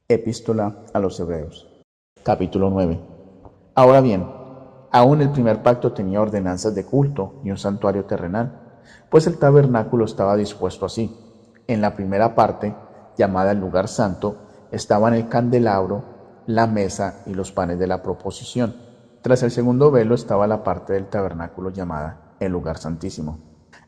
Epístola a los Hebreos, capítulo 9. Ahora bien, aún el primer pacto tenía ordenanzas de culto y un santuario terrenal, pues el tabernáculo estaba dispuesto así. En la primera parte, llamada el lugar santo, estaban el candelabro, la mesa y los panes de la proposición. Tras el segundo velo estaba la parte del tabernáculo llamada el lugar santísimo.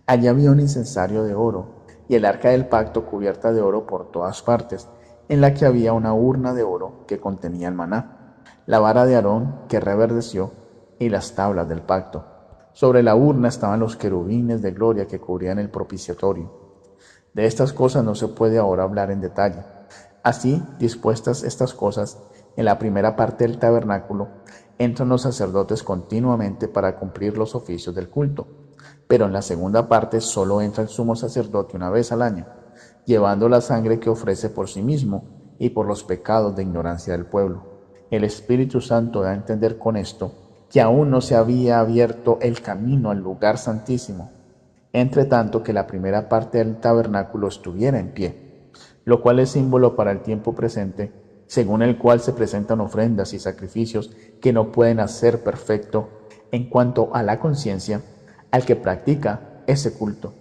Allí había un incensario de oro y el arca del pacto cubierta de oro por todas partes, en la que había una urna de oro que contenía el maná, la vara de Aarón que reverdeció y las tablas del pacto. Sobre la urna estaban los querubines de gloria que cubrían el propiciatorio. De estas cosas no se puede ahora hablar en detalle. Así, dispuestas estas cosas, en la primera parte del tabernáculo entran los sacerdotes continuamente para cumplir los oficios del culto, pero en la segunda parte solo entra el sumo sacerdote una vez al año, llevando la sangre que ofrece por sí mismo y por los pecados de ignorancia del pueblo. El Espíritu Santo da a entender con esto que aún no se había abierto el camino al lugar santísimo, entre tanto que la primera parte del tabernáculo estuviera en pie, lo cual es símbolo para el tiempo presente, según el cual se presentan ofrendas y sacrificios que no pueden hacer perfecto en cuanto a la conciencia al que practica ese culto,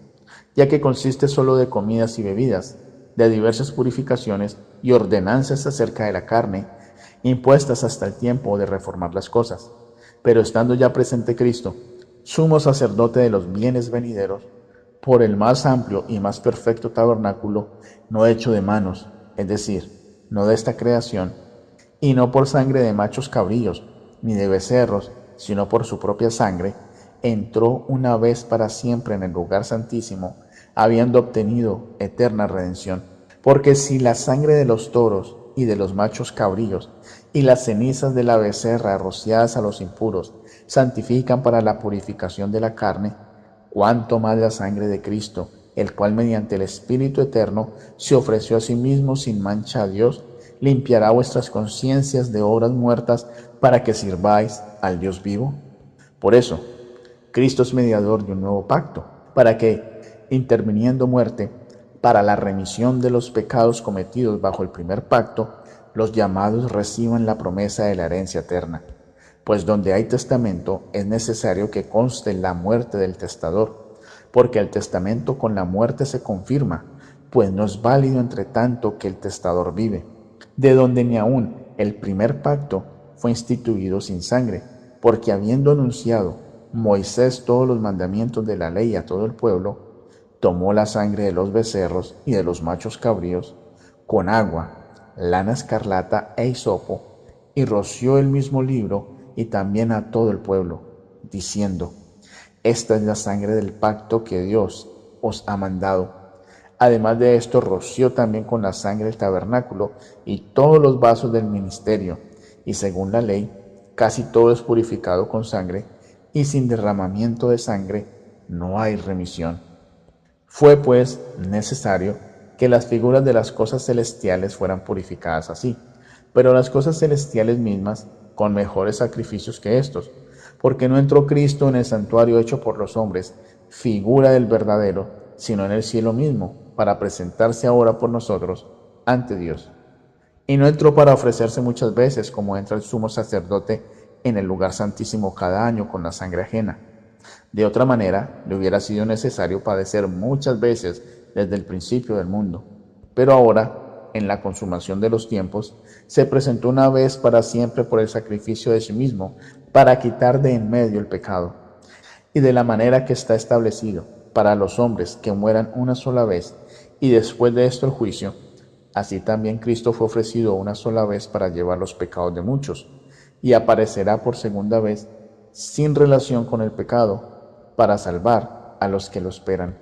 ya que consiste solo de comidas y bebidas, de diversas purificaciones y ordenanzas acerca de la carne, impuestas hasta el tiempo de reformar las cosas. Pero estando ya presente Cristo, sumo sacerdote de los bienes venideros, por el más amplio y más perfecto tabernáculo, no hecho de manos, es decir, no de esta creación, y no por sangre de machos cabríos, ni de becerros, sino por su propia sangre, entró una vez para siempre en el lugar santísimo, habiendo obtenido eterna redención. Porque si la sangre de los toros y de los machos cabríos y las cenizas de la becerra rociadas a los impuros santifican para la purificación de la carne, cuánto más la sangre de Cristo, el cual mediante el Espíritu eterno se ofreció a sí mismo sin mancha a Dios, limpiará vuestras conciencias de obras muertas para que sirváis al Dios vivo. Por eso, Cristo es mediador de un nuevo pacto, para que, interviniendo muerte, para la remisión de los pecados cometidos bajo el primer pacto, los llamados reciban la promesa de la herencia eterna. Pues donde hay testamento es necesario que conste la muerte del testador, porque el testamento con la muerte se confirma, pues no es válido entre tanto que el testador vive, de donde ni aun el primer pacto fue instituido sin sangre, porque habiendo anunciado Moisés todos los mandamientos de la ley a todo el pueblo, tomó la sangre de los becerros y de los machos cabríos, con agua, lana escarlata e hisopo, y roció el mismo libro y también a todo el pueblo, diciendo: esta es la sangre del pacto que Dios os ha mandado. Además de esto, roció también con la sangre el tabernáculo y todos los vasos del ministerio, y según la ley, casi todo es purificado con sangre, y sin derramamiento de sangre no hay remisión. Fue, pues, necesario que las figuras de las cosas celestiales fueran purificadas así, pero las cosas celestiales mismas con mejores sacrificios que estos, porque no entró Cristo en el santuario hecho por los hombres, figura del verdadero, sino en el cielo mismo, para presentarse ahora por nosotros ante Dios. Y no entró para ofrecerse muchas veces, como entra el sumo sacerdote en el lugar santísimo cada año con la sangre ajena. De otra manera, le hubiera sido necesario padecer muchas veces desde el principio del mundo. Pero ahora, en la consumación de los tiempos, se presentó una vez para siempre por el sacrificio de sí mismo, para quitar de en medio el pecado. Y de la manera que está establecido, para los hombres que mueran una sola vez, y después de esto el juicio, así también Cristo fue ofrecido una sola vez para llevar los pecados de muchos, y aparecerá por segunda vez sin relación con el pecado, para salvar a los que lo esperan.